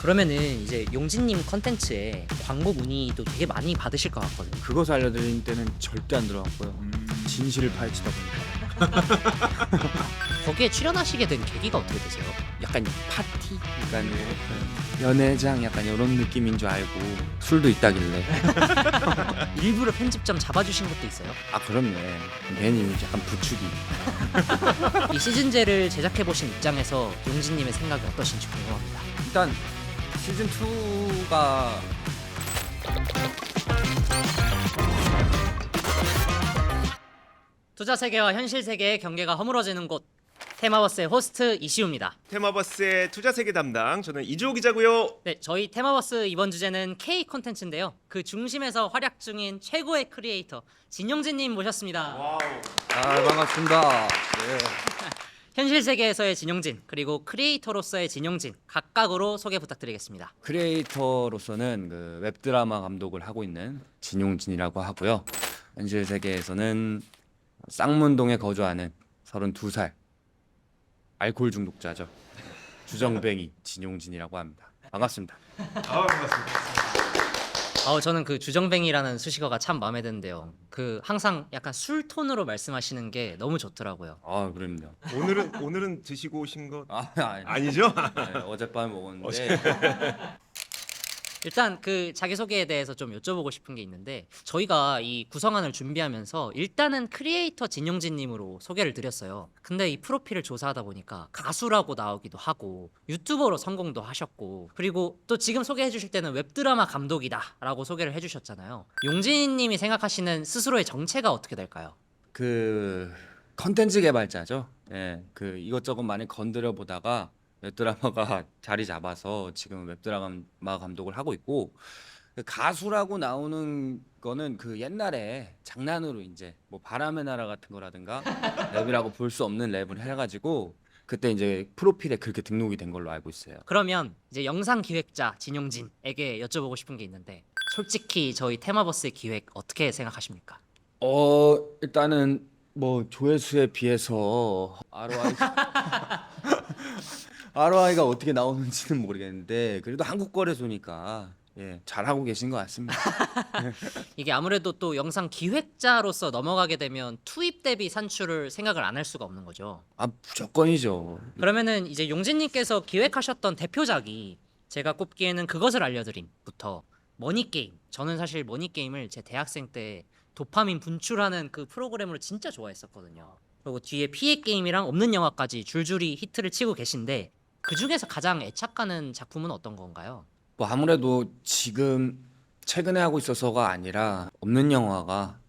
그러면은 이제 용진님 컨텐츠에 광고 문의도 되게 많이 받으실 것 같거든요. 그것을 알려드릴 때는 절대 안 들어갔고요. 진실을 파헤치다 보니까 거기에 출연하시게 된 계기가 어떻게 되세요? 약간 파티, 약간 연회장 약간 이런 느낌인 줄 알고 술도 있다길래 일부러 편집점 잡아주신 것도 있어요? 아 그럼요. 괜히 약간 부추기. 이 시즌제를 제작해보신 입장에서 용진님의 생각이 어떠신지 궁금합니다. 일단 시즌 2가 투자 세계와 현실 세계의 경계가 허물어지는 곳, 테마버스의 호스트 이시우입니다. 테마버스의 투자세계 담당 저는 이주호 기자고요. 네, 저희 테마버스 이번 주제는 K 콘텐츠인데요. 그 중심에서 활약 중인 최고의 크리에이터 진용진님 모셨습니다. 와우. 반갑습니다. 네. 현실 세계에서의 진용진, 그리고 크리에이터로서의 진용진 각각으로 소개 부탁드리겠습니다. 크리에이터로서는 그 웹드라마 감독을 하고 있는 진용진이라고 하고요. 현실 세계에서는 쌍문동에 거주하는 32살 알코올 중독자죠. 주정뱅이 진용진이라고 합니다. 반갑습니다. 반갑습니다. 저는 그 주정뱅이라는 수식어가 참 마음에 드는데요. 그 항상 약간 술 톤으로 말씀하시는 게 너무 좋더라고요. 아 그럼요. 오늘은 드시고 오신 것 아니, 아니죠? 네, 어젯밤에 먹었는데 일단 그 자기소개에 대해서 좀 여쭤보고 싶은 게 있는데, 저희가 이 구성안을 준비하면서 일단은 크리에이터 진용진님으로 소개를 드렸어요. 근데 이 프로필을 조사하다 보니까 가수라고 나오기도 하고 유튜버로 성공도 하셨고, 그리고 또 지금 소개해 주실 때는 웹드라마 감독이다 라고 소개를 해주셨잖아요. 용진님이 생각하시는 스스로의 정체가 어떻게 될까요? 그 컨텐츠 개발자죠. 예, 그 이것저것 많이 건드려 보다가 웹드라마가 자리 잡아서 지금 웹드라마 감독을 하고 있고, 그 가수라고 나오는 거는 그 옛날에 장난으로 이제 뭐 바람의 나라 같은 거라든가 랩이라고 볼 수 없는 랩을 해가지고 그때 이제 프로필에 그렇게 등록이 된 걸로 알고 있어요. 그러면 이제 영상 기획자 진용진에게 여쭤보고 싶은 게 있는데, 솔직히 저희 테마버스의 기획 어떻게 생각하십니까? 일단은 뭐 조회수에 비해서 ROI가 어떻게 나오는지는 모르겠는데 그래도 한국 거래소니까 예, 잘하고 계신 것 같습니다. 이게 아무래도 또 영상 기획자로서 넘어가게 되면 투입 대비 산출을 생각을 안 할 수가 없는 거죠. 아 무조건이죠. 그러면은 이제 용진님께서 기획하셨던 대표작이 제가 꼽기에는 그것을 알려드림부터 머니게임. 저는 사실 머니게임을 제 대학생 때 도파민 분출하는 그 프로그램으로 진짜 좋아했었거든요. 그리고 뒤에 피해 게임이랑 없는 영화까지 줄줄이 히트를 치고 계신데, 그 중에서 가장 애착가는 작품은 어떤 건가요? 뭐 아무래도 지금 최근에 하고 있어서가 아니라 없는 영화가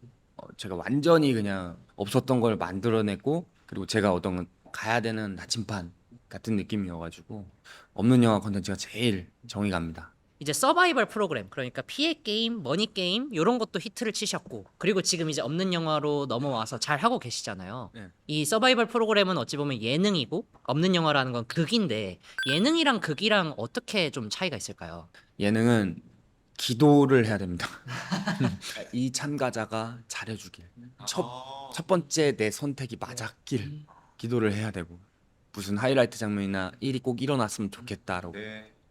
제가 완전히 그냥 없었던 걸 만들어냈고, 그리고 제가 어떤 가야 되는 나침반 같은 느낌이어가지고 없는 영화 컨텐츠가 제일 정이 갑니다. 이제 서바이벌 프로그램, 그러니까 피해 게임, 머니 게임 이런 것도 히트를 치셨고, 그리고 지금 이제 없는 영화로 넘어와서 잘 하고 계시잖아요. 네. 이 서바이벌 프로그램은 어찌 보면 예능이고 없는 영화라는 건 극인데, 예능이랑 극이랑 어떻게 좀 차이가 있을까요? 예능은 기도를 해야 됩니다. 이 참가자가 잘해주길, 첫 번째 내 선택이 맞았길 기도를 해야 되고, 무슨 하이라이트 장면이나 일이 꼭 일어났으면 좋겠다라고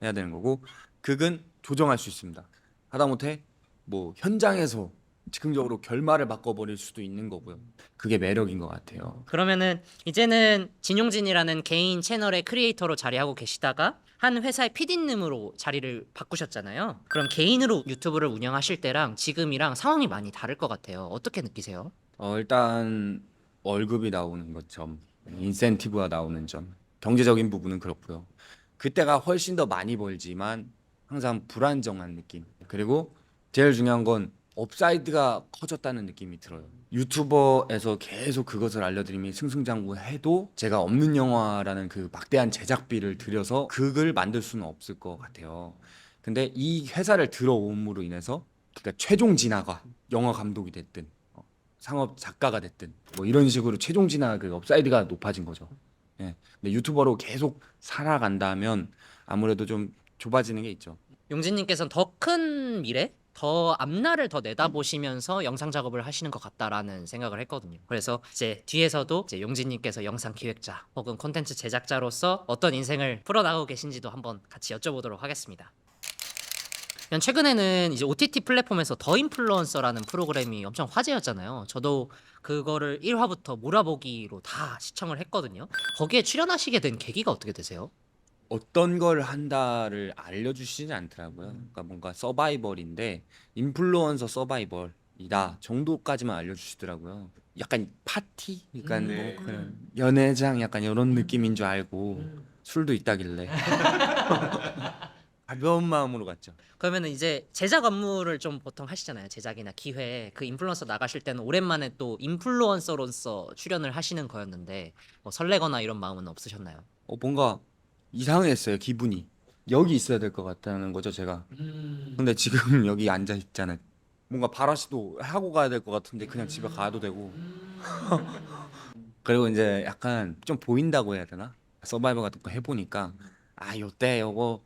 해야 되는 거고, 극은 조정할 수 있습니다. 하다못해 뭐 현장에서 즉흥적으로 결말을 바꿔버릴 수도 있는 거고요. 그게 매력인 것 같아요. 그러면은 이제는 진용진이라는 개인 채널의 크리에이터로 자리하고 계시다가 한 회사의 PD님으로 자리를 바꾸셨잖아요. 그럼 개인으로 유튜브를 운영하실 때랑 지금이랑 상황이 많이 다를 것 같아요. 어떻게 느끼세요? 일단 월급이 나오는 것 점, 인센티브가 나오는 점, 경제적인 부분은 그렇고요. 그때가 훨씬 더 많이 벌지만 항상 불안정한 느낌. 그리고 제일 중요한 건 업사이드가 커졌다는 느낌이 들어요. 유튜버에서 계속 그것을 알려드리면 승승장구해도 제가 없는 영화라는 그 막대한 제작비를 들여서 극을 만들 수는 없을 것 같아요. 근데 이 회사를 들어옴으로 인해서, 그러니까 최종 진화가 영화 감독이 됐든 상업 작가가 됐든 뭐 이런 식으로 최종 진화 그 업사이드가 높아진 거죠. 예. 근데 유튜버로 계속 살아간다면 아무래도 좀 좁아지는 게 있죠. 용진님께서는 더 큰 미래? 더 앞날을 더 내다보시면서 영상 작업을 하시는 것 같다라는 생각을 했거든요. 그래서 이제 뒤에서도 이제 용진님께서 영상 기획자 혹은 콘텐츠 제작자로서 어떤 인생을 풀어나가고 계신지도 한번 같이 여쭤보도록 하겠습니다. 최근에는 이제 OTT 플랫폼에서 더 인플루언서라는 프로그램이 엄청 화제였잖아요. 저도 그거를 1화부터 몰아보기로 다 시청을 했거든요. 거기에 출연하시게 된 계기가 어떻게 되세요? 어떤 걸 한다를 알려주시지 않더라고요. 그러니까 뭔가 서바이벌인데 인플루언서 서바이벌이다 정도까지만 알려주시더라고요. 약간 파티, 약간 네. 뭐 그런 연회장 약간 이런 느낌인 줄 알고 술도 있다길래 가벼운 마음으로 갔죠. 그러면은 이제 제작 업무를 좀 보통 하시잖아요. 제작이나 기획. 그 인플루언서 나가실 때는 오랜만에 또 인플루언서로서 출연을 하시는 거였는데 뭐 설레거나 이런 마음은 없으셨나요? 뭔가 이상했어요, 기분이. 여기 있어야 될 것 같다는 거죠, 제가. 근데 지금 여기 앉아 있잖아요. 뭔가 바라시도 하고 가야 될 것 같은데 그냥 집에 가도 되고. 그리고 이제 약간 좀 보인다고 해야 되나? 서바이벌 같은 거 해보니까 요때 요거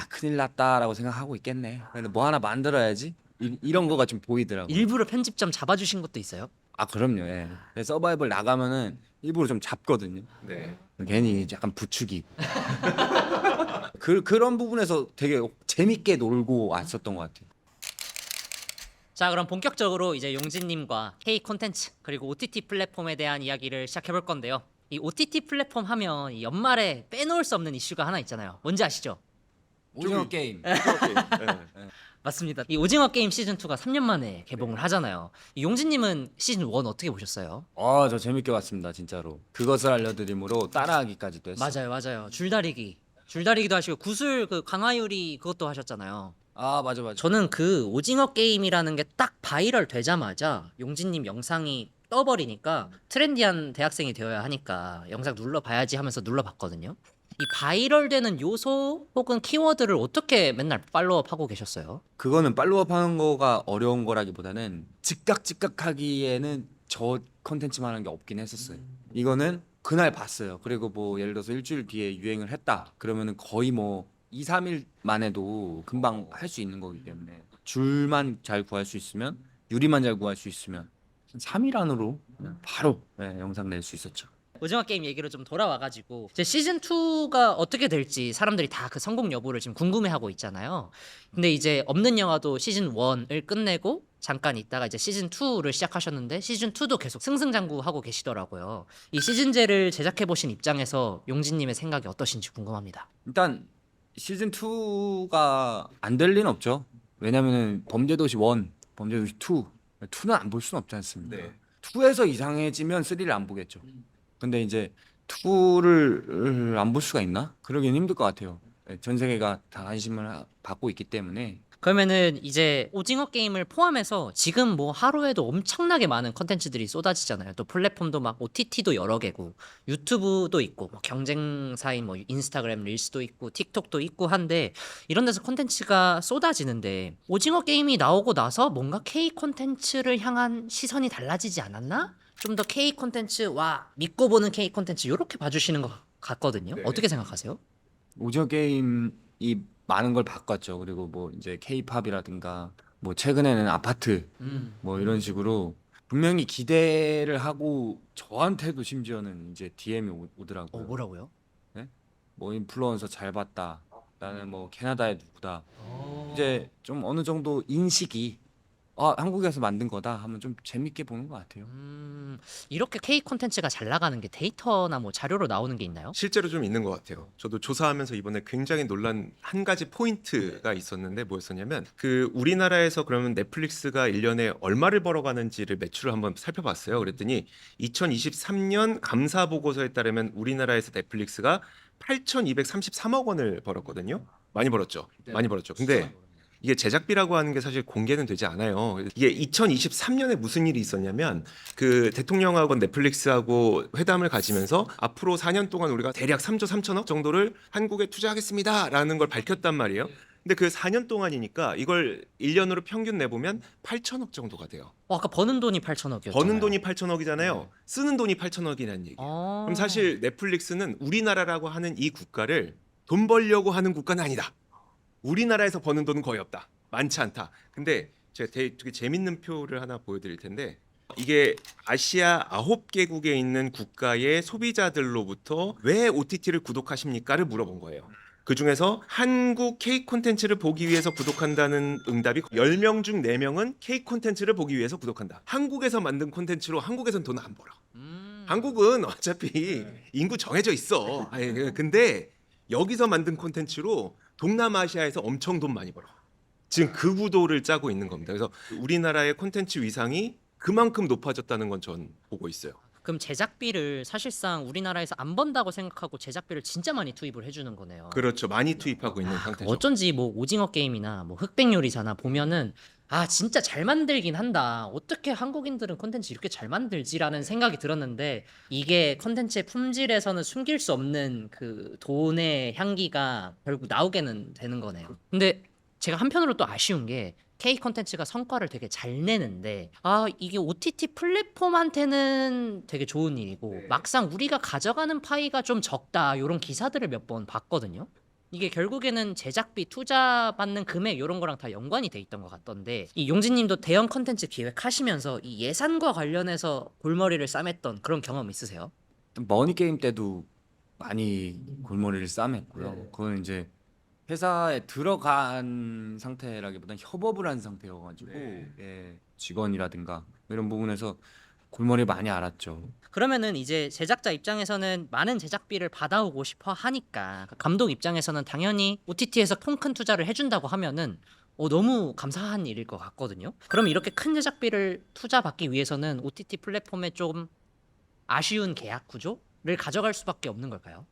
큰일 났다라고 생각하고 있겠네. 근데 뭐 하나 만들어야지. 이런 거가 좀 보이더라고요. 일부러 편집점 잡아주신 것도 있어요? 그럼요. 예. 그래서 서바이벌 나가면은 일부러 좀 잡거든요. 네. 괜히 약간 부추기고. 그런 부분에서 되게 재밌게 놀고 왔었던 것 같아요. 자, 그럼 본격적으로 이제 용진님과 K 콘텐츠 그리고 OTT 플랫폼에 대한 이야기를 시작해 볼 건데요. 이 OTT 플랫폼 하면 이 연말에 빼놓을 수 없는 이슈가 하나 있잖아요. 뭔지 아시죠? 오징어 게임. 네. 맞습니다. 이 오징어 게임 시즌 2가 3년 만에 개봉을 하잖아요. 이 용진님은 시즌 1 어떻게 보셨어요? 저 재밌게 봤습니다, 진짜로. 그것을 알려드림으로 따라하기까지도 했어요. 맞아요. 줄다리기도 하시고 구슬 그 강화유리 그것도 하셨잖아요. 맞아. 저는 그 오징어 게임이라는 게 딱 바이럴 되자마자 용진님 영상이 떠버리니까 트렌디한 대학생이 되어야 하니까 영상 눌러봐야지 하면서 눌러봤거든요. 이 바이럴 되는 요소 혹은 키워드를 어떻게 맨날 팔로우업하고 계셨어요? 그거는 팔로우업 하는 거가 어려운 거라기보다는 즉각 하기에는 저 컨텐츠만 한 게 없긴 했었어요. 이거는 그날 봤어요. 그리고 뭐 예를 들어서 일주일 뒤에 유행을 했다. 그러면은 거의 뭐 2, 3일 만에도 금방 할 수 있는 거기 때문에 줄만 잘 구할 수 있으면 유리만 잘 구할 수 있으면 3일 안으로 그냥 바로 영상 낼 수 있었죠. 오징어 게임 얘기로 좀 돌아와가지고 이제 시즌 2가 어떻게 될지 사람들이 다 그 성공 여부를 지금 궁금해하고 있잖아요. 근데 이제 없는 영화도 시즌 1을 끝내고 잠깐 있다가 이제 시즌 2를 시작하셨는데 시즌 2도 계속 승승장구하고 계시더라고요. 이 시즌제를 제작해 보신 입장에서 용진님의 생각이 어떠신지 궁금합니다. 일단 시즌 2가 안 될 리는 없죠. 왜냐면은 범죄도시 1, 범죄도시 2는 안 볼 수는 없지 않습니까? 네. 2에서 이상해지면 3를 안 보겠죠. 근데 이제 2를 안 볼 수가 있나? 그러긴 힘들 것 같아요. 전 세계가 다 관심을 받고 있기 때문에. 그러면은 이제 오징어 게임을 포함해서 지금 뭐 하루에도 엄청나게 많은 컨텐츠들이 쏟아지잖아요. 또 플랫폼도 막 OTT도 여러 개고 유튜브도 있고 뭐 경쟁사인 뭐 인스타그램 릴스도 있고 틱톡도 있고 한데 이런 데서 컨텐츠가 쏟아지는데 오징어 게임이 나오고 나서 뭔가 K 콘텐츠를 향한 시선이 달라지지 않았나? 좀 더 K 콘텐츠 와 믿고 보는 K 콘텐츠 이렇게 봐주시는 것 같거든요. 네. 어떻게 생각하세요? 오징어 게임이 많은 걸 바꿨죠. 그리고 뭐 이제 K-팝이라든가 뭐 최근에는 아파트 뭐 이런 식으로 분명히 기대를 하고 저한테도 심지어는 이제 DM이 오더라고요. 뭐라고요? 뭐 인플루언서 잘 봤다. 나는 뭐 캐나다의 누구다. 이제 좀 어느 정도 인식이 한국에서 만든 거다 하면 좀 재밌게 보는 것 같아요. 이렇게 K 콘텐츠가 잘 나가는 게 데이터나 뭐 자료로 나오는 게 있나요? 실제로 좀 있는 것 같아요. 저도 조사하면서 이번에 굉장히 놀란 한 가지 포인트가 있었는데 뭐였었냐면 그 우리나라에서 그러면 넷플릭스가 1년에 얼마를 벌어가는지를 매출을 한번 살펴봤어요. 그랬더니 2023년 감사 보고서에 따르면 우리나라에서 넷플릭스가 8,233억 원을 벌었거든요. 많이 벌었죠. 많이 벌었죠. 근데 이게 제작비라고 하는 게 사실 공개는 되지 않아요. 이게 2023년에 무슨 일이 있었냐면 그 대통령하고 넷플릭스하고 회담을 가지면서 앞으로 4년 동안 우리가 대략 3조 3천억 정도를 한국에 투자하겠습니다라는 걸 밝혔단 말이에요. 근데 그 4년 동안이니까 이걸 1년으로 평균 내보면 8천억 정도가 돼요. 아까 버는 돈이 8천억이었잖아요. 버는 돈이 8천억이잖아요. 쓰는 돈이 8천억이라는 얘기예요. 그럼 사실 넷플릭스는 우리나라라고 하는 이 국가를 돈 벌려고 하는 국가는 아니다. 우리나라에서 버는 돈은 거의 없다. 많지 않다. 근데 제가 되게 재밌는 표를 하나 보여드릴 텐데 이게 아시아 9개국에 있는 국가의 소비자들로부터 왜 OTT를 구독하십니까를 물어본 거예요. 그 중에서 한국 K 콘텐츠를 보기 위해서 구독한다는 응답이 10명 중 4명은 K 콘텐츠를 보기 위해서 구독한다. 한국에서 만든 콘텐츠로 한국에선 돈 안 벌어. 한국은 어차피 인구 정해져 있어. 아니, 근데 여기서 만든 콘텐츠로 동남아시아에서 엄청 돈 많이 벌어. 지금 그 구도를 짜고 있는 겁니다. 그래서 우리나라의 콘텐츠 위상이 그만큼 높아졌다는 건 전 보고 있어요. 그럼 제작비를 사실상 우리나라에서 안 번다고 생각하고 제작비를 진짜 많이 투입을 해주는 거네요. 그렇죠. 많이 투입하고 있는 상태죠. 어쩐지 뭐 오징어 게임이나 뭐 흑백 요리사나 보면은 아 진짜 잘 만들긴 한다. 어떻게 한국인들은 콘텐츠 이렇게 잘 만들지라는 생각이 들었는데 이게 콘텐츠의 품질에서는 숨길 수 없는 그 돈의 향기가 결국 나오게는 되는 거네요. 근데 제가 한편으로 또 아쉬운 게 K 콘텐츠가 성과를 되게 잘 내는데 아 이게 OTT 플랫폼한테는 되게 좋은 일이고 막상 우리가 가져가는 파이가 좀 적다 이런 기사들을 몇 번 봤거든요. 이게 결국에는 제작비 투자 받는 금액 이런 거랑 다 연관이 돼 있던 것 같던데 이 용진님도 대형 컨텐츠 기획하시면서 이 예산과 관련해서 골머리를 싸맸던 그런 경험 있으세요? 머니 게임 때도 많이 골머리를 싸맸고요. 그건 이제 회사에 들어간 상태라기보다는 협업을 한 상태여가지고 예, 직원이라든가 이런 부분에서 골머리 많이 앓았죠. 그러면은 이제 제작자 입장에서는 많은 제작비를 받아오고 싶어 하니까 감독 입장에서는 당연히 OTT에서 통 큰 투자를 해준다고 하면은 너무 감사한 일일 것 같거든요. 그럼 이렇게 큰 제작비를 투자받기 위해서는 OTT 플랫폼에 좀 아쉬운 계약 구조를 가져갈 수밖에 없는 걸까요?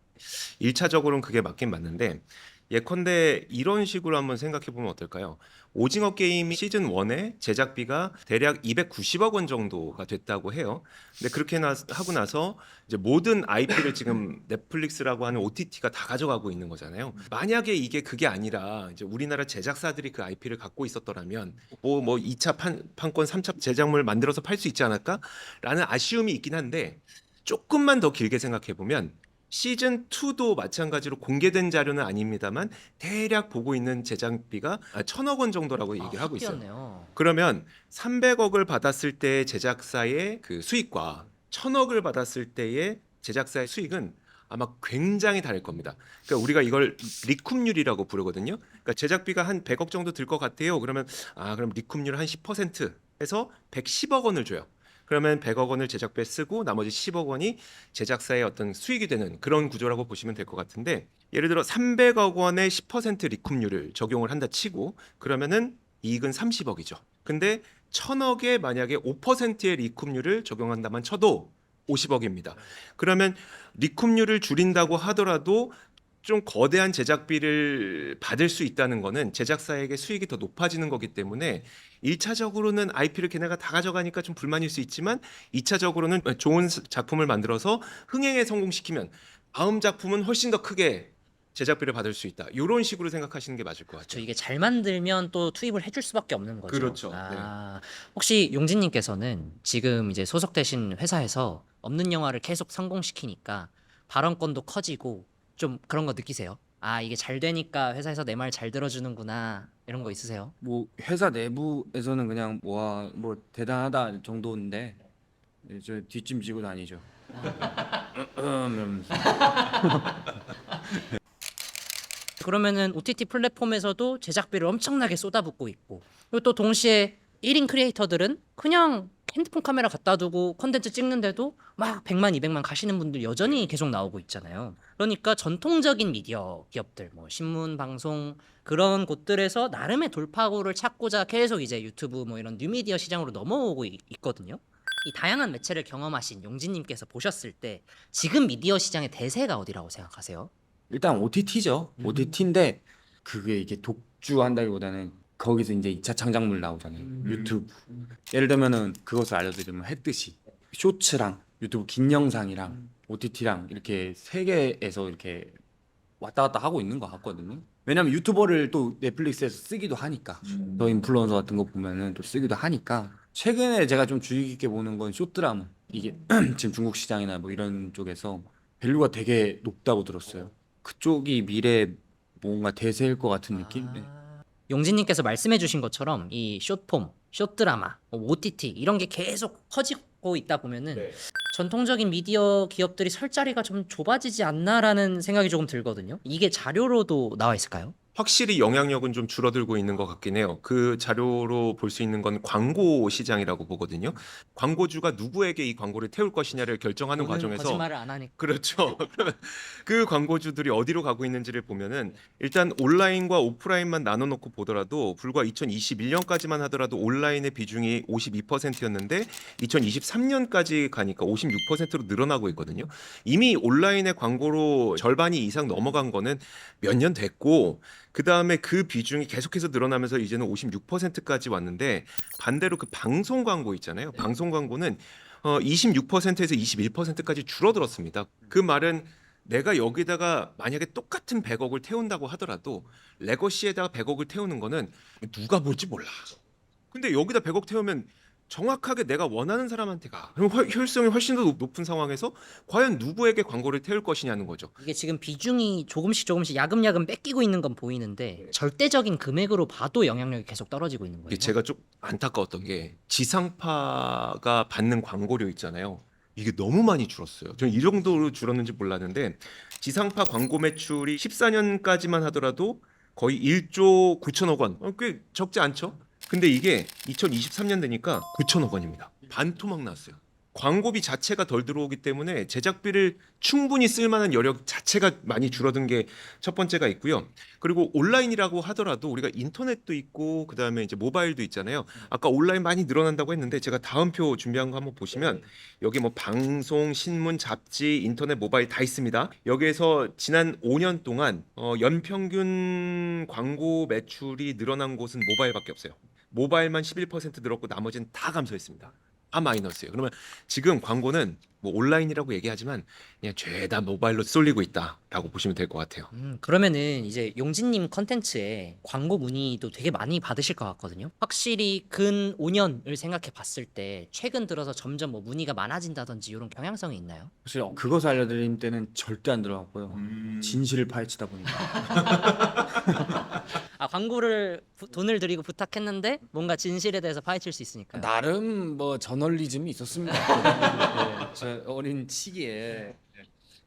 1차적으로는 그게 맞긴 맞는데 예컨대 이런 식으로 한번 생각해 보면 어떨까요? 오징어 게임 시즌 1의 제작비가 대략 290억 원 정도가 됐다고 해요. 근데 그렇게 하고 나서 이제 모든 IP를 지금 넷플릭스라고 하는 OTT가 다 가져가고 있는 거잖아요. 만약에 이게 그게 아니라 이제 우리나라 제작사들이 그 IP를 갖고 있었더라면 뭐 2차 판권 3차 제작물 만들어서 팔 수 있지 않을까라는 아쉬움이 있긴 한데 조금만 더 길게 생각해 보면 시즌 2도 마찬가지로 공개된 자료는 아닙니다만 대략 보고 있는 제작비가 1,000억 원 정도라고 얘기를 하고 있어요. 뛰었네요. 그러면 300억을 받았을 때의 제작사의 그 수익과 1,000억을 받았을 때의 제작사의 수익은 아마 굉장히 다를 겁니다. 그러니까 우리가 이걸 리쿰률이라고 부르거든요. 그러니까 제작비가 한 100억 정도 들 것 같아요. 그러면 그럼 리쿰률 한 10% 해서 110억 원을 줘요. 그러면 100억 원을 제작비에 쓰고 나머지 10억 원이 제작사의 어떤 수익이 되는 그런 구조라고 보시면 될 것 같은데 예를 들어 300억 원의 10% 리쿰률을 적용을 한다 치고 그러면은 이익은 30억이죠. 근데 1,000억에 만약에 5%의 리쿰률을 적용한다만 쳐도 50억입니다. 그러면 리쿰률을 줄인다고 하더라도 좀 거대한 제작비를 받을 수 있다는 거는 제작사에게 수익이 더 높아지는 거기 때문에 1차적으로는 IP를 걔네가 다 가져가니까 좀 불만일 수 있지만 2차적으로는 좋은 작품을 만들어서 흥행에 성공시키면 다음 작품은 훨씬 더 크게 제작비를 받을 수 있다. 이런 식으로 생각하시는 게 맞을 것 저 같아요. 이게 잘 만들면 또 투입을 해줄 수밖에 없는 거죠. 그렇죠. 혹시 용진님께서는 지금 이제 소속되신 회사에서 없는 영화를 계속 성공시키니까 발언권도 커지고 좀 그런 거 느끼세요? 아 이게 잘 되니까 회사에서 내 말 잘 들어주는구나 이런 거 있으세요? 뭐 회사 내부에서는 그냥 뭐 대단하다 정도인데 저 뒷짐지고 다니죠. 이러면서. 그러면은 OTT 플랫폼에서도 제작비를 엄청나게 쏟아붓고 있고 그리고 또 동시에 1인 크리에이터들은 그냥 핸드폰 카메라 갖다 두고 컨텐츠 찍는데도 막 100만, 200만 가시는 분들 여전히 계속 나오고 있잖아요. 그러니까 전통적인 미디어 기업들, 뭐 신문, 방송 그런 곳들에서 나름의 돌파구를 찾고자 계속 이제 유튜브 뭐 이런 뉴미디어 시장으로 넘어오고 있거든요. 이 다양한 매체를 경험하신 용진님께서 보셨을 때 지금 미디어 시장의 대세가 어디라고 생각하세요? 일단 OTT죠. OTT인데 그게 이게 독주한다기보다는 거기서 이제 2차 창작물 나오잖아요. 유튜브. 예를 들면은 그것을 알려드리면 했듯이 쇼츠랑 유튜브 긴 영상이랑 OTT랑 이렇게 세 개에서 이렇게 왔다 갔다 하고 있는 것 같거든요. 왜냐면 유튜버를 또 넷플릭스에서 쓰기도 하니까 더 인플루언서 같은 거 보면은 또 쓰기도 하니까 최근에 제가 좀 주의 깊게 보는 건 쇼드라마. 이게 지금 중국 시장이나 뭐 이런 쪽에서 밸류가 되게 높다고 들었어요. 그쪽이 미래 뭔가 대세일 것 같은 느낌? 네. 용진님께서 말씀해주신 것처럼 이 숏폼, 숏드라마, OTT 이런 게 계속 커지고 있다 보면은 전통적인 미디어 기업들이 설 자리가 좀 좁아지지 않나라는 생각이 조금 들거든요. 이게 자료로도 나와 있을까요? 확실히 영향력은 좀 줄어들고 있는 것 같긴 해요. 그 자료로 볼 수 있는 건 광고 시장이라고 보거든요. 광고주가 누구에게 이 광고를 태울 것이냐를 결정하는 저는 과정에서 거짓말을 안 하니까. 그렇죠. 그러면 그 광고주들이 어디로 가고 있는지를 보면은 일단 온라인과 오프라인만 나눠놓고 보더라도 불과 2021년까지만 하더라도 온라인의 비중이 52%였는데 2023년까지 가니까 56%로 늘어나고 있거든요. 이미 온라인의 광고로 절반이 이상 넘어간 거는 몇 년 됐고 그 다음에 그 비중이 계속해서 늘어나면서 이제는 56%까지 왔는데 반대로 그 방송 광고 있잖아요. 방송 광고는 26%에서 21%까지 줄어들었습니다. 그 말은 내가 여기다가 만약에 똑같은 100억을 태운다고 하더라도 레거시에다가 100억을 태우는 거는 누가 볼지 몰라. 근데 여기다 100억 태우면 정확하게 내가 원하는 사람한테 가. 그럼 효율성이 훨씬 더 높은 상황에서 과연 누구에게 광고를 태울 것이냐는 거죠. 이게 지금 비중이 조금씩 야금야금 뺏기고 있는 건 보이는데 절대적인 금액으로 봐도 영향력이 계속 떨어지고 있는 거예요. 이게 제가 좀 안타까웠던 게 지상파가 받는 광고료 있잖아요. 이게 너무 많이 줄었어요. 저는 이 정도로 줄었는지 몰랐는데 지상파 광고 매출이 14년까지만 하더라도 거의 1조 9천억 원. 꽤 적지 않죠? 근데 이게 2023년 되니까 9천억 원입니다. 반토막 났어요. 광고비 자체가 덜 들어오기 때문에 제작비를 충분히 쓸 만한 여력 자체가 많이 줄어든 게 첫 번째가 있고요. 그리고 온라인이라고 하더라도 우리가 인터넷도 있고 그다음에 이제 모바일도 있잖아요. 아까 온라인 많이 늘어난다고 했는데 제가 다음 표 준비한 거 한번 보시면 여기 뭐 방송, 신문, 잡지, 인터넷, 모바일 다 있습니다. 여기에서 지난 5년 동안 연평균 광고 매출이 늘어난 곳은 모바일밖에 없어요. 모바일만 11% 늘었고 나머지는 다 감소했습니다. 다 마이너스예요. 그러면 지금 광고는 뭐 온라인이라고 얘기하지만 그냥 죄다 모바일로 쏠리고 있다라고 보시면 될 것 같아요. 그러면은 이제 용진님 컨텐츠에 광고 문의도 되게 많이 받으실 것 같거든요. 확실히 근 5년을 생각해 봤을 때 최근 들어서 점점 뭐 문의가 많아진다든지 이런 경향성이 있나요? 사실 그것을 알려드릴 때는 절대 안 들어갔고요. 진실을 파헤치다 보니까 아, 광고를 돈을 들이고 부탁했는데 뭔가 진실에 대해서 파헤칠 수 있으니까요. 나름 뭐 저널리즘이 있었습니다. 네, 저 어린 시기에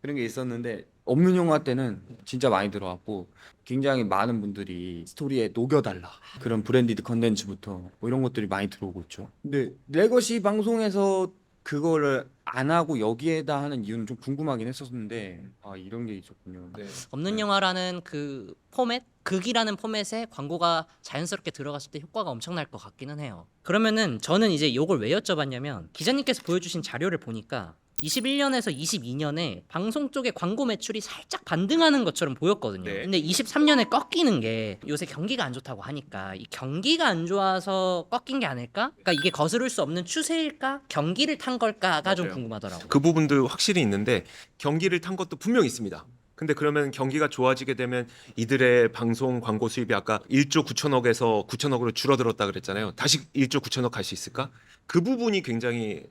그런 게 있었는데 없는 영화 때는 진짜 많이 들어왔고 굉장히 많은 분들이 스토리에 녹여달라 그런 브랜디드 컨텐츠부터 뭐 이런 것들이 많이 들어오고 있죠. 근데 레거시 방송에서 그거를 안 하고 여기에다 하는 이유는 좀 궁금하긴 했었는데 아 이런 게 있었군요. 없는 영화라는 그 포맷, 극이라는 포맷에 광고가 자연스럽게 들어갔을 때 효과가 엄청날 것 같기는 해요. 그러면은 저는 이제 요걸 왜 여쭤봤냐면 기자님께서 보여주신 자료를 보니까 21년에서 22년에 방송 쪽의 광고 매출이 살짝 반등하는 것처럼 보였거든요. 네. 근데 23년에 꺾이는 게 요새 경기가 안 좋다고 하니까 이 경기가 안 좋아서 꺾인 게 아닐까? 그러니까 이게 거스를 수 없는 추세일까? 경기를 탄 걸까가 좀 맞아요. 궁금하더라고요. 그 부분도 확실히 있는데 경기를 탄 것도 분명 있습니다. 근데 그러면 경기가 좋아지게 되면 이들의 방송 광고 수입이 아까 1조 9천억에서 9천억으로 줄어들었다 그랬잖아요. 다시 1조 9천억 갈 수 있을까? 그 부분이 굉장히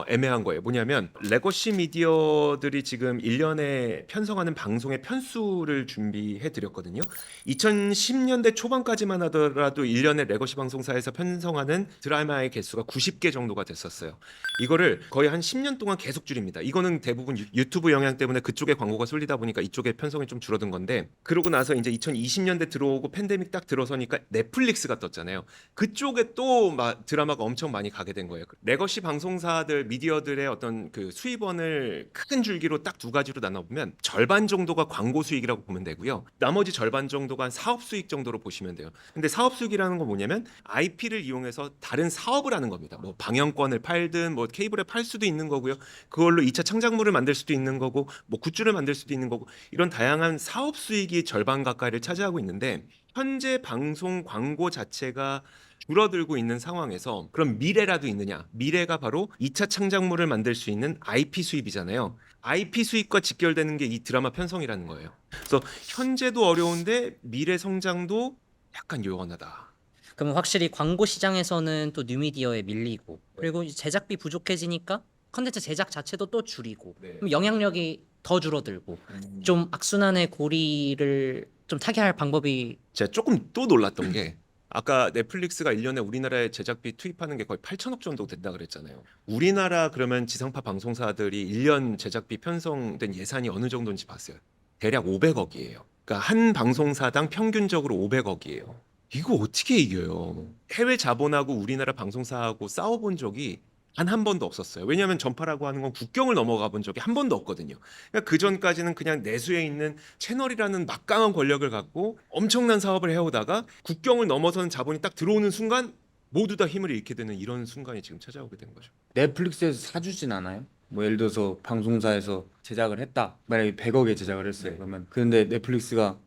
애매한 거예요. 뭐냐면 레거시 미디어들이 지금 1년에 편성하는 방송의 편수를 준비해 드렸거든요. 2010년대 초반까지만 하더라도 1년에 레거시 방송사에서 편성하는 드라마의 개수가 90개 정도가 됐었어요. 이거를 거의 한 10년 동안 계속 줄입니다. 이거는 대부분 유튜브 영향 때문에 그쪽에 광고가 쏠리다 보니까 이쪽에 편성이 좀 줄어든 건데 그러고 나서 이제 2020년대 들어오고 팬데믹 딱 들어서니까 넷플릭스가 떴잖아요. 그쪽에 또 드라마가 엄청 많이 가게 된 거예요. 레거시 방송사들 미디어들의 어떤 그 수입원을 큰 줄기로 딱 두 가지로 나눠보면 절반 정도가 광고 수익이라고 보면 되고요. 나머지 절반 정도가 한 사업 수익 정도로 보시면 돼요. 근데 사업 수익이라는 건 뭐냐면 IP를 이용해서 다른 사업을 하는 겁니다. 뭐 방영권을 팔든 뭐 케이블에 팔 수도 있는 거고요. 그걸로 2차 창작물을 만들 수도 있는 거고 뭐 굿즈를 만들 수도 있는 거고 이런 다양한 사업 수익이 절반 가까이를 차지하고 있는데 현재 방송 광고 자체가 줄어들고 있는 상황에서 그럼 미래라도 있느냐? 미래가 바로 2차 창작물을 만들 수 있는 IP 수입이잖아요. IP 수입과 직결되는 게 이 드라마 편성이라는 거예요. 그래서 현재도 어려운데 미래 성장도 약간 요원하다. 그럼 확실히 광고 시장에서는 또 뉴미디어에 밀리고 그리고 이제 제작비 부족해지니까 컨텐츠 제작 자체도 또 줄이고 네. 그럼 영향력이 더 줄어들고 좀 악순환의 고리를 좀 타개할 방법이 제가 조금 또 놀랐던 게 아까 넷플릭스가 1년에 우리나라에 제작비 투입하는 게 거의 8천억 정도 된다 그랬잖아요. 우리나라 그러면 지상파 방송사들이 1년 제작비 편성된 예산이 어느 정도인지 봤어요. 대략 500억이에요. 그러니까 한 방송사당 평균적으로 500억이에요. 이거 어떻게 이겨요? 해외 자본하고 우리나라 방송사하고 싸워본 적이 단 한 번도 없었어요. 왜냐하면 전파라고 하는 건 국경을 넘어가 본 적이 한 번도 없거든요. 그러니까 그 전까지는 그냥 내수에 있는 채널이라는 막강한 권력을 갖고 엄청난 사업을 해오다가 국경을 넘어서는 자본이 딱 들어오는 순간 모두 다 힘을 잃게 되는 이런 순간이 지금 찾아오게 된 거죠. 넷플릭스에서 사주진 않아요? 뭐 예를 들어서 방송사에서 제작을 했다. 만약에 100억에 제작을 했어요. 네. 그러면 그런데 넷플릭스가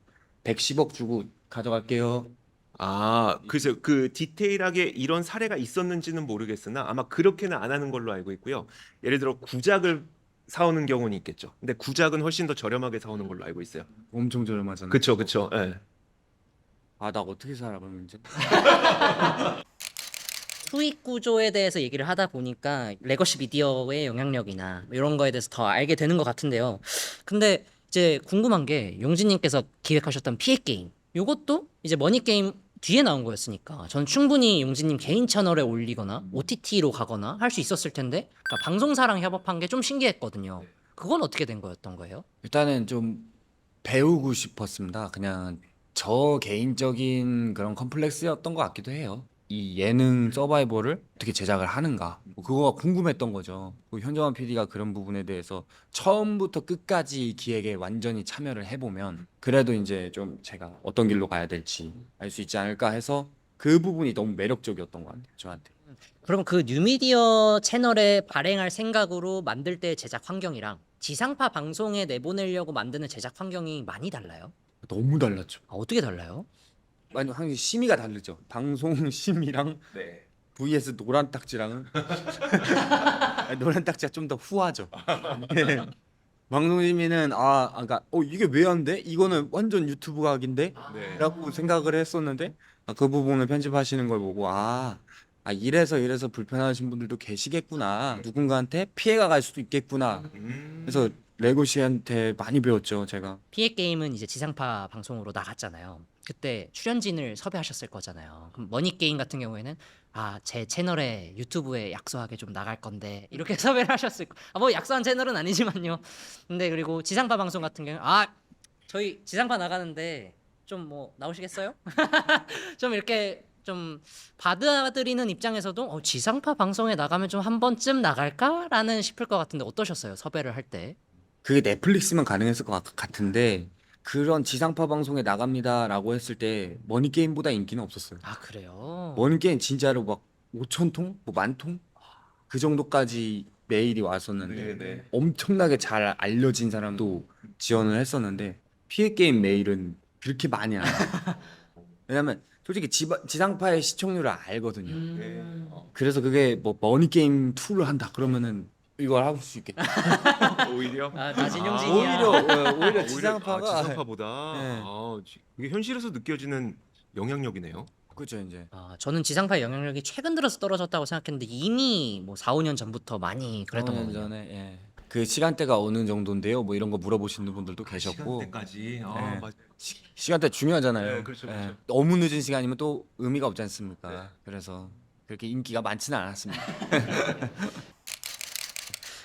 110억 주고 가져갈게요. 아, 그래서 그 디테일하게 이런 사례가 있었는지는 모르겠으나 아마 그렇게는 안 하는 걸로 알고 있고요. 예를 들어 구작을 사오는 경우는 있겠죠. 근데 구작은 훨씬 더 저렴하게 사오는 걸로 알고 있어요. 엄청 저렴하잖아요. 그쵸, 그쵸. 예. 아, 나 어떻게 살아 그러면 이제? 수익 구조에 대해서 얘기를 하다 보니까 레거시 미디어의 영향력이나 이런 거에 대해서 더 알게 되는 것 같은데요. 근데 이제 궁금한 게 용진님께서 기획하셨던 피해 게임, 요것도 이제 머니 게임 뒤에 나온 거였으니까 저는 충분히 용진님 개인 채널에 올리거나 OTT로 가거나 할 수 있었을 텐데 그러니까 방송사랑 협업한 게 좀 신기했거든요. 그건 어떻게 된 거였던 거예요? 일단은 좀 배우고 싶었습니다. 그냥 저 개인적인 그런 컴플렉스였던 것 같기도 해요. 이 예능 서바이벌을 어떻게 제작을 하는가, 뭐 그거가 궁금했던 거죠. 그 현정환 PD가 그런 부분에 대해서 처음부터 끝까지 기획에 완전히 참여를 해보면 그래도 이제 좀 제가 어떤 길로 가야 될지 알 수 있지 않을까 해서 그 부분이 너무 매력적이었던 것 같아요, 저한테. 그럼 그 뉴미디어 채널에 발행할 생각으로 만들 때 제작 환경이랑 지상파 방송에 내보내려고 만드는 제작 환경이 많이 달라요? 너무 달랐죠. 아, 어떻게 달라요? 완전 항상 심의가 다르죠. 방송 심의랑 네. vs 노란 딱지랑은 노란 딱지가 좀 더 후하죠. 네. 방송 심의는 그러니까 이게 왜 안 돼? 이거는 완전 유튜브 각인데? 네. 라고 생각을 했었는데 그 부분을 편집하시는 걸 보고 이래서 불편하신 분들도 계시겠구나. 누군가한테 피해가 갈 수도 있겠구나. 그래서 레고 씨한테 많이 배웠죠, 제가. 피해 게임은 이제 지상파 방송으로 나갔잖아요. 그때 출연진을 섭외하셨을 거잖아요. 그럼 머니 게임 같은 경우에는 제 채널에 유튜브에 약소하게 좀 나갈 건데 이렇게 섭외를 하셨을 거. 뭐 약소한 채널은 아니지만요. 근데 그리고 지상파 방송 같은 경우 저희 지상파 나가는데 좀 뭐 나오시겠어요? 좀 이렇게 좀 받아들이는 입장에서도 지상파 방송에 나가면 좀 한 번쯤 나갈까라는 싶을 것 같은데 어떠셨어요? 섭외를 할 때? 그게 넷플릭스면 가능했을 것 같은데 그런 지상파 방송에 나갑니다라고 했을 때 머니게임보다 인기는 없었어요. 아, 그래요? 머니게임 진짜로 막 5천 통? 뭐 만 통? 그 정도까지 메일이 왔었는데 네. 엄청나게 잘 알려진 사람도 지원을 했었는데 피해 게임 메일은 그렇게 많이 안 와요. 왜냐면 솔직히 지상파의 시청률을 알거든요. 그래서 그게 뭐 머니게임 2를 한다 그러면은 이걸 할 수 있겠다. 오히려 나진용진이야. 오히려 지상파가 지상파보다 네. 이게 현실에서 느껴지는 영향력이네요. 그렇죠 이제. 저는 지상파의 영향력이 최근 들어서 떨어졌다고 생각했는데 이미 뭐 4, 5년 전부터 많이 그랬던 4년 거군요. 전에 예. 그 시간대가 어느 정도인데요? 뭐 이런 거 물어보시는 분들도 계셨고 시간대까지. 네. 맞- 시간대 중요하잖아요. 네, 그렇죠, 그렇죠. 너무 늦은 시간이면 또 의미가 없지 않습니까? 네. 그래서 그렇게 인기가 많지는 않았습니다.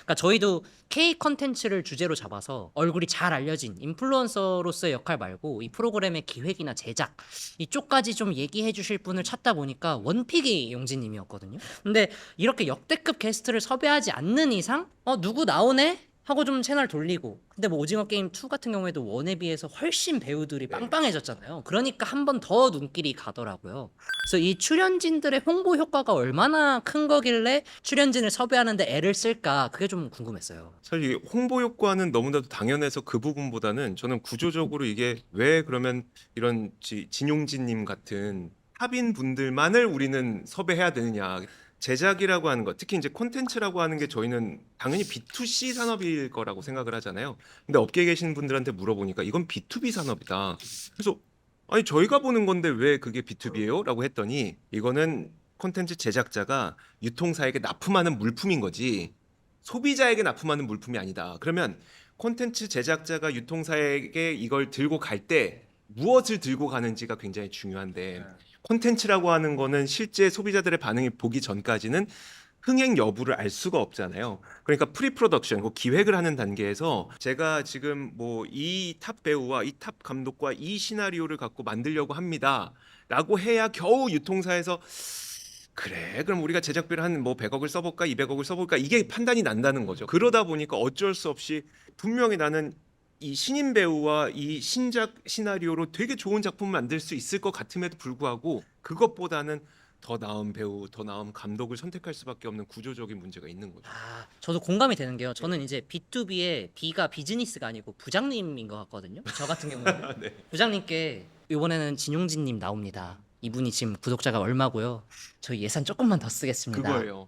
그러니까 저희도 K 컨텐츠를 주제로 잡아서 얼굴이 잘 알려진 인플루언서로서의 역할 말고 이 프로그램의 기획이나 제작 이쪽까지 좀 얘기해 주실 분을 찾다 보니까 원픽이 용진님이었거든요. 근데 이렇게 역대급 게스트를 섭외하지 않는 이상 누구 나오네? 하고 좀 채널 돌리고 근데 뭐 오징어 게임 2 같은 경우에도 원에 비해서 훨씬 배우들이 빵빵해졌잖아요. 그러니까 한 번 더 눈길이 가더라고요. 그래서 이 출연진들의 홍보 효과가 얼마나 큰 거길래 출연진을 섭외하는데 애를 쓸까 그게 좀 궁금했어요. 사실 이게 홍보 효과는 너무나도 당연해서 그 부분보다는 저는 구조적으로 이게 왜 그러면 이런 진용진님 같은 탑인 분들만을 우리는 섭외해야 되느냐. 제작이라고 하는 것, 특히 이제 콘텐츠라고 하는 게 저희는 당연히 B2C 산업일 거라고 생각을 하잖아요. 근데 업계에 계신 분들한테 물어보니까 이건 B2B 산업이다. 그래서 아니 저희가 보는 건데 왜 그게 B2B예요? 라고 했더니 이거는 콘텐츠 제작자가 유통사에게 납품하는 물품인 거지 소비자에게 납품하는 물품이 아니다. 그러면 콘텐츠 제작자가 유통사에게 이걸 들고 갈 때 무엇을 들고 가는지가 굉장히 중요한데 콘텐츠라고 하는 거는 실제 소비자들의 반응이 보기 전까지는 흥행 여부를 알 수가 없잖아요. 그러니까 프리 프로덕션, 그 기획을 하는 단계에서 제가 지금 뭐 이 탑 배우와 이 탑 감독과 이 시나리오를 갖고 만들려고 합니다라고 해야 겨우 유통사에서 그래 그럼 우리가 제작비를 한 뭐 100억을 써볼까 200억을 써볼까 이게 판단이 난다는 거죠. 그러다 보니까 어쩔 수 없이 분명히 나는 이 신인 배우와 이 신작 시나리오로 되게 좋은 작품을 만들 수 있을 것 같음에도 불구하고 그것보다는 더 나은 배우, 더 나은 감독을 선택할 수밖에 없는 구조적인 문제가 있는 거죠. 아, 저도 공감이 되는 게요. 저는 이제 B2B의 B가 비즈니스가 아니고 부장님인 것 같거든요. 저 같은 경우는 네. 부장님께 이번에는 진용진님 나옵니다. 이분이 지금 구독자가 얼마고요? 저희 예산 조금만 더 쓰겠습니다. 그거예요.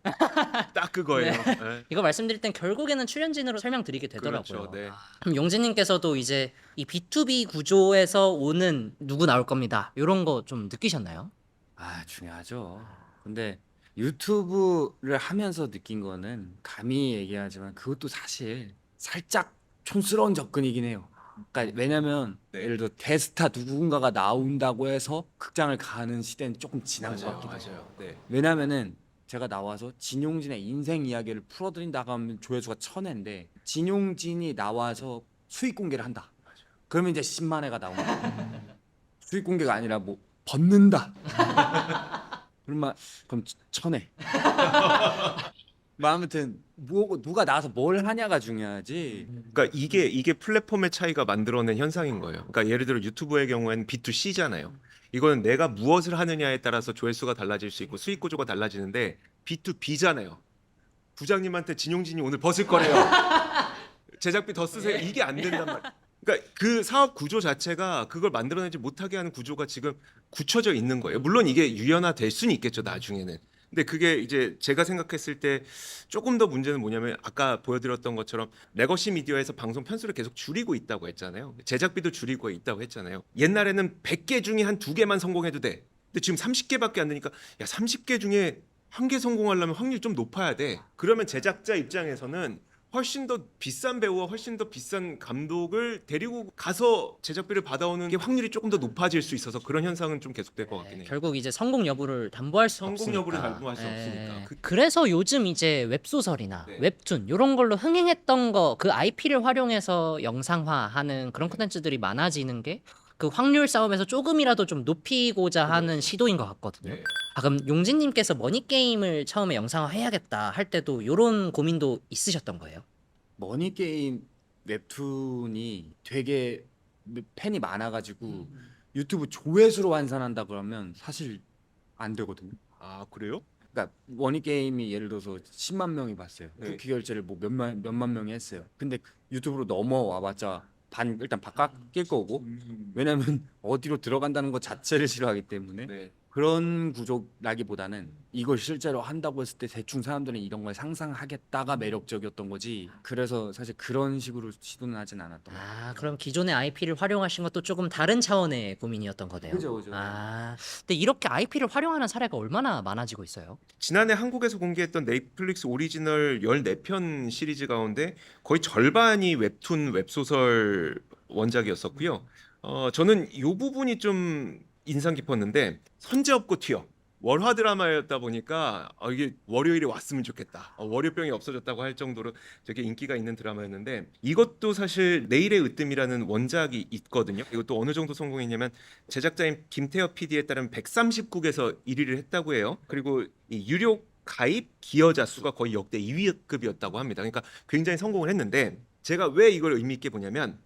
딱 그거예요. 네. 네. 이거 말씀드릴 땐 결국에는 출연진으로 설명드리게 되더라고요. 그렇죠. 네. 그럼 용진님께서도 이제 이 B2B 구조에서 오는 누구 나올 겁니다. 이런 거 좀 느끼셨나요? 아, 중요하죠. 근데 유튜브를 하면서 느낀 거는 감히 얘기하지만 그것도 사실 살짝 촌스러운 접근이긴 해요. 그러니까 왜냐면 네. 예를 들어 대스타 누군가가 나온다고 해서 극장을 가는 시대는 조금 지난 것 맞아요. 같기도 해요. 맞아요. 네. 왜냐면은 제가 나와서 진용진의 인생 이야기를 풀어드린다고 하면 조회수가 1000회인데 진용진이 나와서 수익 공개를 한다. 그러면 이제 10만 회가 나오는 거예요. 수익 공개가 아니라 뭐 벗는다. 그럼 1000회. 뭐 아무튼 뭐 누가 나와서 뭘 하냐가 중요하지. 그러니까 이게 플랫폼의 차이가 만들어낸 현상인 거예요. 그러니까 예를 들어 유튜브의 경우에는 B2C잖아요. 이거는 내가 무엇을 하느냐에 따라서 조회수가 달라질 수 있고 수익 구조가 달라지는데 B2B잖아요. 부장님한테 진용진이 오늘 벗을 거래요. 제작비 더 쓰세요. 이게 안 된단 말이에요. 그러니까 그 사업 구조 자체가 그걸 만들어내지 못하게 하는 구조가 지금 굳혀져 있는 거예요. 물론 이게 유연화될 수는 있겠죠, 나중에는. 근데 그게 이제 제가 생각했을 때 조금 더 문제는 뭐냐면 아까 보여드렸던 것처럼 레거시 미디어에서 방송 편수를 계속 줄이고 있다고 했잖아요. 제작비도 줄이고 있다고 했잖아요. 옛날에는 100개 중에 한 2개만 성공해도 돼. 근데 지금 30개밖에 안 되니까 야 30개 중에 1개 성공하려면 확률이 좀 높아야 돼. 그러면 제작자 입장에서는 훨씬 더 비싼 배우와 훨씬 더 비싼 감독을 데리고 가서 제작비를 받아오는 게 확률이 조금 더 높아질 수 있어서 그런 현상은 좀 계속될 것 같긴 해요. 결국 이제 성공 여부를 담보할 수 성공 없으니까. 여부를 담보할 수 없으니까. 그래서 요즘 이제 웹소설이나 네. 웹툰 이런 걸로 흥행했던 거 그 IP를 활용해서 영상화하는 그런 콘텐츠들이 많아지는 게 그 확률 싸움에서 조금이라도 좀 높이고자 하는 시도인 것 같거든요. 네. 아, 그럼 용진님께서 머니게임을 처음에 영상화 해야겠다 할 때도 이런 고민도 있으셨던 거예요? 머니게임 웹툰이 되게 팬이 많아가지고 유튜브 조회수로 환산한다 그러면 사실 안 되거든요. 아 그래요? 그러니까 머니게임이 예를 들어서 10만 명이 봤어요. 네. 쿠키 결제를 뭐 몇만 명이 했어요. 근데 유튜브로 넘어와봤자 일단 바깥일 거고 왜냐면 어디로 들어간다는 것 자체를 싫어하기 때문에 네. 그런 구조라기보다는 이걸 실제로 한다고 했을 때 대충 사람들은 이런 걸 상상하겠다가 매력적이었던 거지. 그래서 사실 그런 식으로 시도는 하진 않았던 것 같아요. 아, 그럼 기존의 IP를 활용하신 것도 조금 다른 차원의 고민이었던 거네요. 그죠. 아, 근데 이렇게 IP를 활용하는 사례가 얼마나 많아지고 있어요? 지난해 한국에서 공개했던 넷플릭스 오리지널 14편 시리즈 가운데 거의 절반이 웹툰 웹소설 원작이었었고요. 저는 이 부분이 좀 인상 깊었는데 선제 없고 튀어 월화 드라마였다 보니까 이게 월요일이 왔으면 좋겠다. 월요병이 없어졌다고 할 정도로 되게 인기가 있는 드라마였는데 이것도 사실 내일의 으뜸이라는 원작이 있거든요. 이것도 어느 정도 성공했냐면 제작자인 김태엽 PD에 따르면 130국에서 1위를 했다고 해요. 그리고 이 유료 가입 기여자 수가 거의 역대 2위급이었다고 합니다. 그러니까 굉장히 성공을 했는데 제가 왜 이걸 의미 있게 보냐면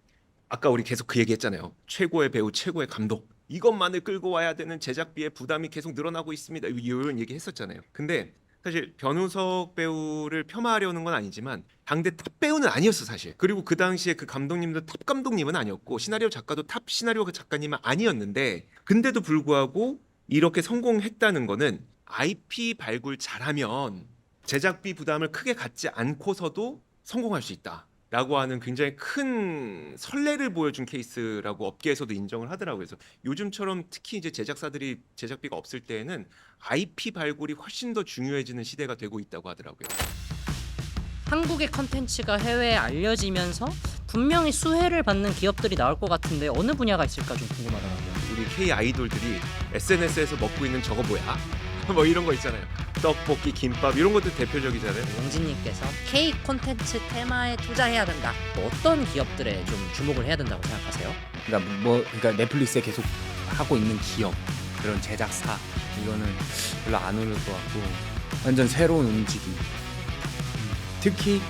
아까 우리 계속 그 얘기했잖아요. 최고의 배우, 최고의 감독. 이것만을 끌고 와야 되는 제작비의 부담이 계속 늘어나고 있습니다. 이런 얘기 했었잖아요. 근데 사실 변우석 배우를 폄하하려는 건 아니지만 당대 탑 배우는 아니었어 사실. 그리고 그 당시에 그 감독님도 탑 감독님은 아니었고 시나리오 작가도 탑 시나리오 작가님은 아니었는데 근데도 불구하고 이렇게 성공했다는 거는 IP 발굴 잘하면 제작비 부담을 크게 갖지 않고서도 성공할 수 있다. 라고 하는 굉장히 큰 선례를 보여준 케이스라고 업계에서도 인정을 하더라고요. 그래서 요즘처럼 특히 이제 제작사들이 제작비가 없을 때에는 IP 발굴이 훨씬 더 중요해지는 시대가 되고 있다고 하더라고요. 한국의 컨텐츠가 해외에 알려지면서 분명히 수혜를 받는 기업들이 나올 것 같은데 어느 분야가 있을까 좀 궁금하더라고요. 우리 K 아이돌들이 SNS에서 먹고 있는 저거 뭐야? 뭐 이런 거 있잖아요. 떡볶이, 김밥 이런 것도 대표적이잖아요. 용진님께서 K 콘텐츠 테마에 투자해야 된다. 뭐 어떤 기업들에 좀 주목을 해야 된다고 생각하세요? 그러니까 넷플릭스에 계속 하고 있는 기업, 그런 제작사 이거는 별로 안 어울릴 것 같고 완전 새로운 움직임. 특히